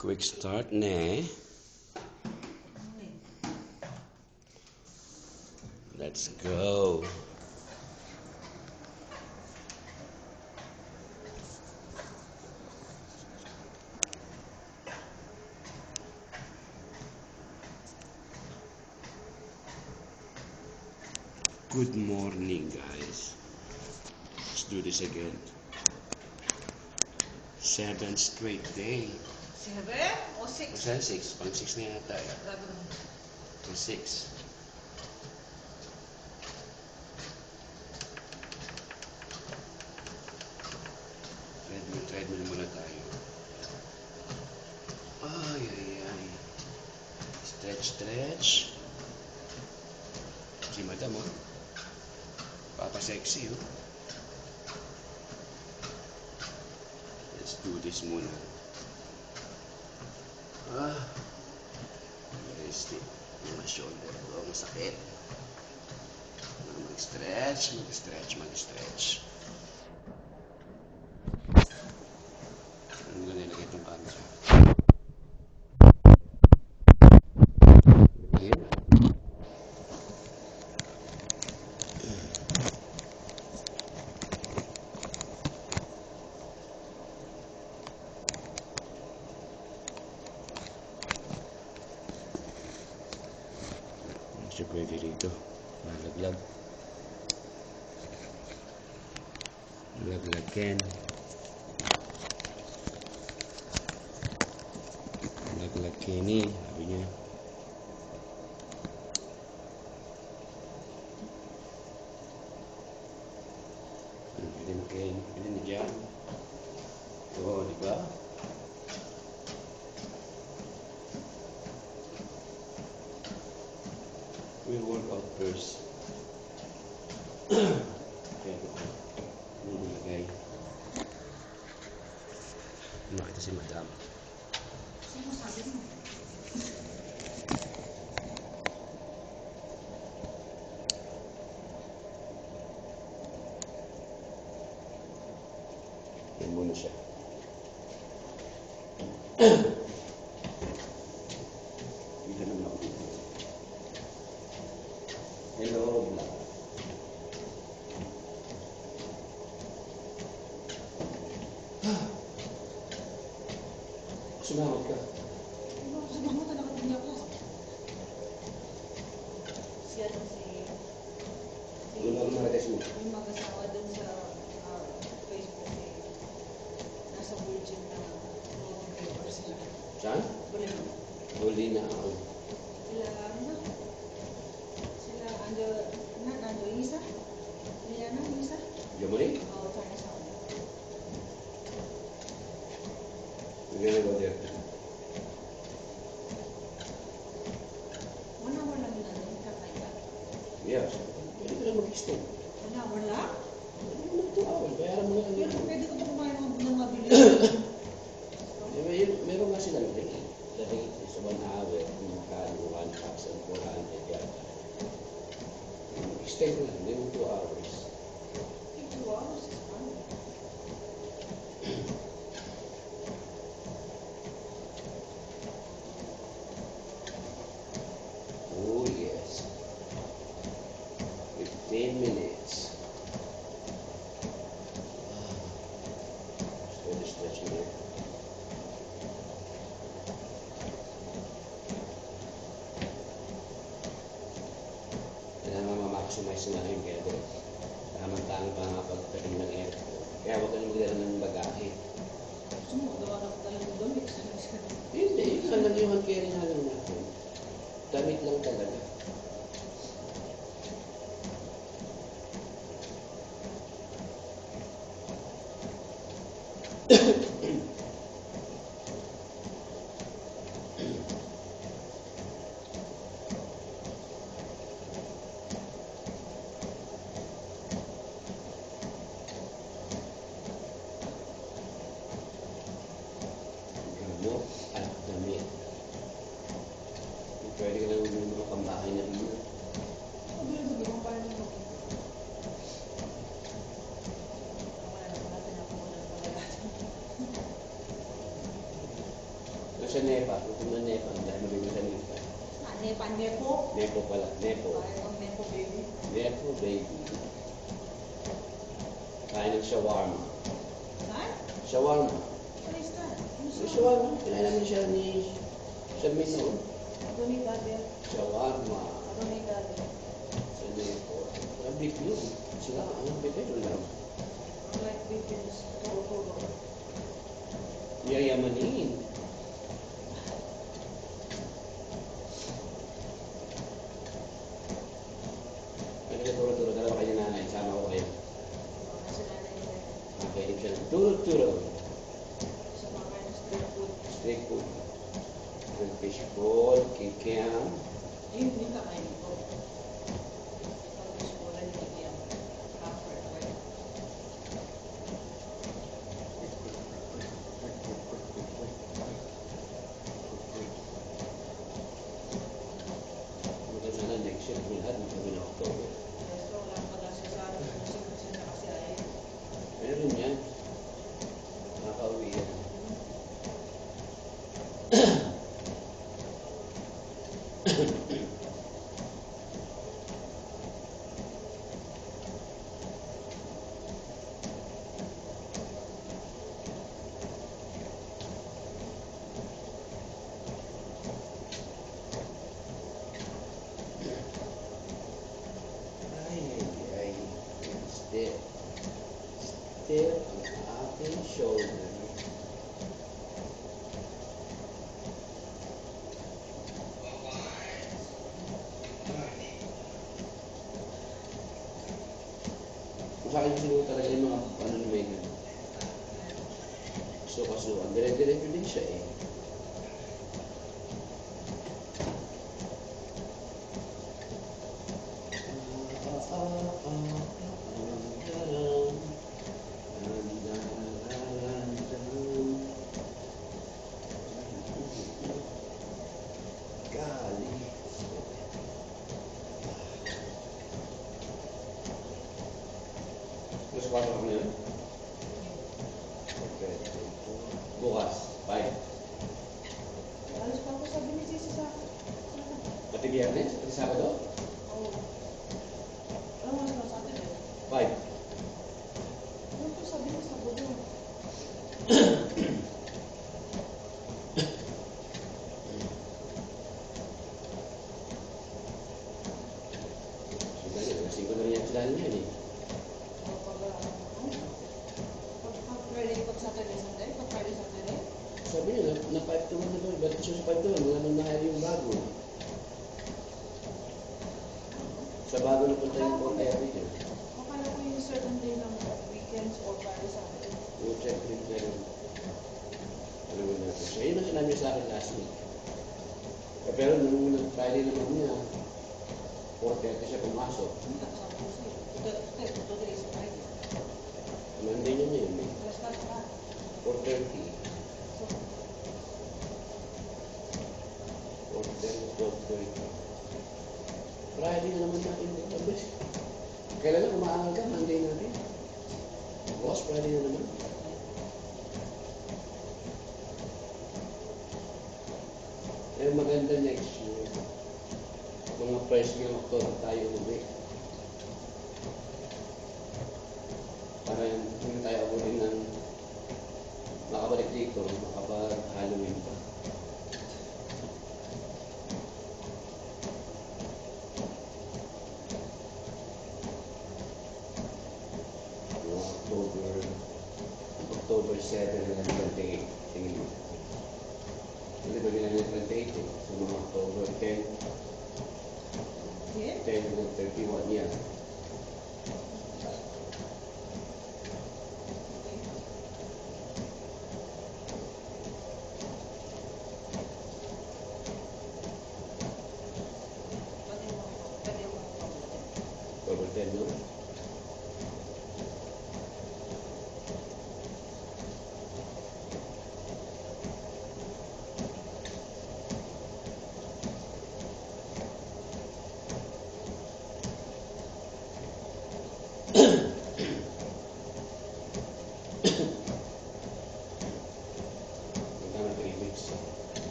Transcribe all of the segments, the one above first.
Quick start ne. Let's go. Good morning, guys. Let's do this again. 7th straight day. 7 o 6? Basta 6. Pang 6 na yata. Pang 6. Treadmill muna tayo. Ay, ay, ay. Stretch. Si madam, oh. Papa-sexy, oh. Let's do this muna. Rest it. Mga shoulder ko, masakit. Mag-stretch. Ano na nilagay itong camera? Ayan. Siya pwede rito. Malaglag. Laglagan. Laglagkini. Sabi niya. Pwede na dyan. Oo, diba? We'll work out first. Okay. Nilagay. Makita si madam. Sino sabi mo? Yan muna siya. Dito naman ako dito. Hello, vlog. Sumamot ka. Sumamot na nakatingin ako. Si Doon ako marites mo. yung mag-asawa dun sa Facebook nasa Virgin na viewers sila. Saan? Bulino. Huli na ako. Sila Ando Isa? Liana Isa? Yamari? Oo, Chinese ako. We're gonna go there. 1 hour lang yun natin, kakaya. Yes. Pwede ka na mag-extend. 1 hour lang? Ano 2 hours? Bayaran mo na lang Pero yun. pwede ko pa kumain ng mabili. Meron nga silang tingin. Dati sa 1 hour, magkano 1,400 yata. Extend na, hindi mo 2 hours. 2 hours is fine. Oh yes. 15 minutes. Steady stretching there. Maximize na yung kaya doon. Tamang-tamang pa nga pagtalim ng aircon. Kaya huwag ka na magdala ng bagahe. Gusto mo, gawa na ko tayo ng damit. Hindi, isa lang yung hand carry na lang natin. Damit lang talaga. Gamot at damit. Pwede ka lang yung mga pambahay na rin. Sabi mo, paano mo? sa Nepa, kung na Nepa, dahil mabibig sa Nepa. Ah, Nepa, Nepo. Nepo pala, Nepo. Parang Nepo baby. Nepo, baby. Kain ng shawarma. Saan? Shawarma. What is that? Ano Yung sa- shawarma, kinain namin siya ni Shalmin noon. Adonai Gader. Shawarma. Adonai Gader. Sa Nepo. Ang beef yun. Sila, ang beef yun lang. Ang like babies. Toro-toro. Yayamanin. Ano ka turo-turo? Dalawa kayo nanay. Sama ko kayo. Mga sila na yun. Makainip siya ng turo-turo. Sa mga kind of street food. Steak food. With fish ball, kikiam. Yun din kakainin ko. Pag school ay hindi yan. After, right? Maganda na next year. Lahat ng kami na October. Basta wala pala siya sa akin. Kasi na kasi ay. Meron yan. Nakaka-uwi yan. Ay. Still. Still ang aking shoulder. Kung sa akin siguro talaga yung mga ano na may ganun. Suka-suka. Dire-diretso din siya eh. Gali. Mas 4 ka na yun? Okay. Bukas, 5. Alas pa ako sabi ni Sisi sa akin. Pati biyernes, pati Sabado, Oo. Ano mas na sa atin eh? 5. Ano to sabi niya sa budo? Kasi ko na rin yan sila niyan eh. Pag Friday, pag Saturday, Sunday? Pag Friday, Saturday? Sabi niya, na 5 to 1 na doon. Ba't siya sa 5 to 1? Wala nang nahali yung bago. Sa bago na punta yung Portero niya. Akala ko yung certain day ng weekends or Friday, Saturday. We'll check din kayo. Ano ba natin? So, yun ang sinabi niya sa akin last week. Pero nung nag-Friday naman niya, 4:30 siya pumasok. Hindi ka sabi ko sa'yo. Today is Friday. Monday niya ngayon eh. Alas ka pa. 4:30. So, 4:30, 12:30. Friday na naman natin ito. Tapos, kailan na umaangal ka? Monday natin. Boss, Friday na naman. Eh, maganda next year. Mga first ng October tayo uwi. Para hindi tayo abutin ng makabalik dito, makapag-Halloween pa. October 7 and 28. Tingin mo. Hindi ba ginanyan 28 eh? So mga October 10, yeah. 10 and 31 yan. October 10, no?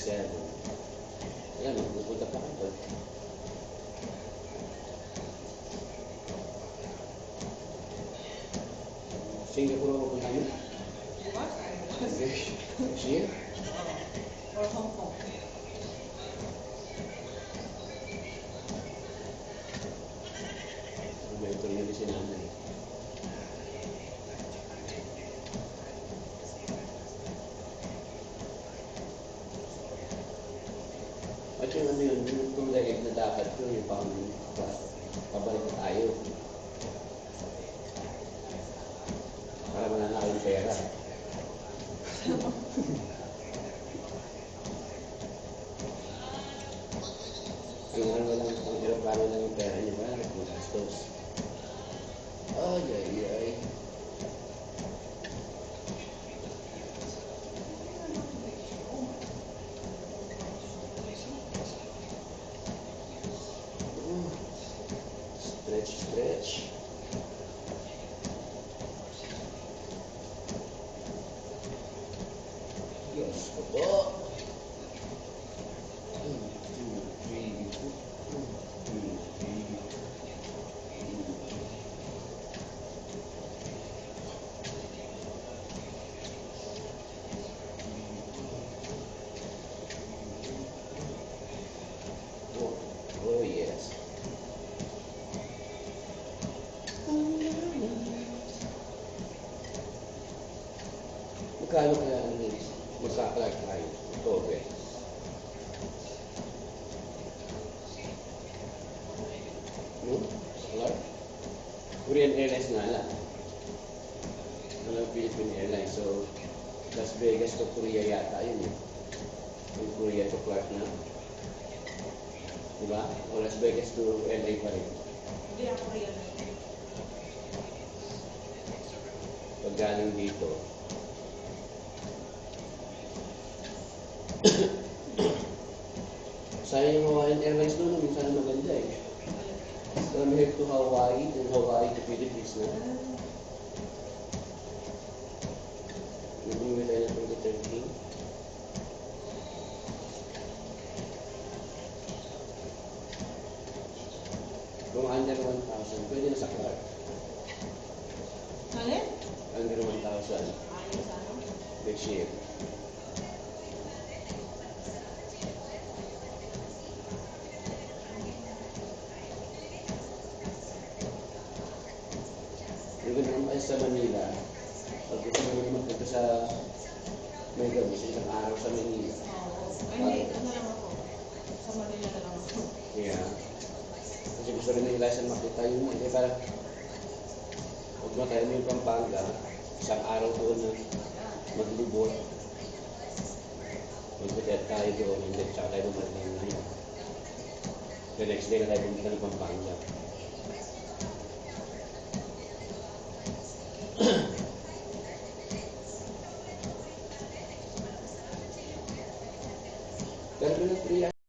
7. Alam mo, pupunta pa kayo doon. Singapore ako punta niyo? Diba? Next year? Or Hong Kong. May ito rin si nanay. At yung ano yun, yung itong daig na dapat ko, yung pabalik na tayo. Para mananakaw yung pera. Ang ano lang, ang aeroplano lang yung pera niya ba? Magastos. Ay, ay, ay. Stretch, stretch. Diyos ko po. 1, 2, 3, 2, 3. Oh, yes. Magkano kaya ano yun? Magkakalag tayo. Okay. No? Alam? Korean Airlines nga lang. Ano, Philippine Airlines. So, Las Vegas to Korea yata yun eh. Yung Korea to Clark na. Diba? O Las Vegas to LA pa rin. Hindi ako real. Pag galing dito. Sayang yung Hawaiian Airlines doon. Minsan maganda eh. From here to Hawaii, then Hawaii to Philippines na. Naging tayo na 2013. Kung under 1,000, pwede na sa Clark. Alin? Under 1,000 Ayun sa ano? next year. Yung naman tayo sa Manila, pag gusto mo naman punta sa Mega Bus, isang araw sa Manila. Oo. Ay, hindi. Ano lang ako? Sa Manila na lang ako. Yeah. Kasi gusto rin nila sa makita yung mga, parang huwag na tayo yung Pampanga, isang araw doon na maglibot. Magbutet tayo doon, and then tsaka tayo bumalik ng Manila. The next day na tayo pumunta ng Pampanga.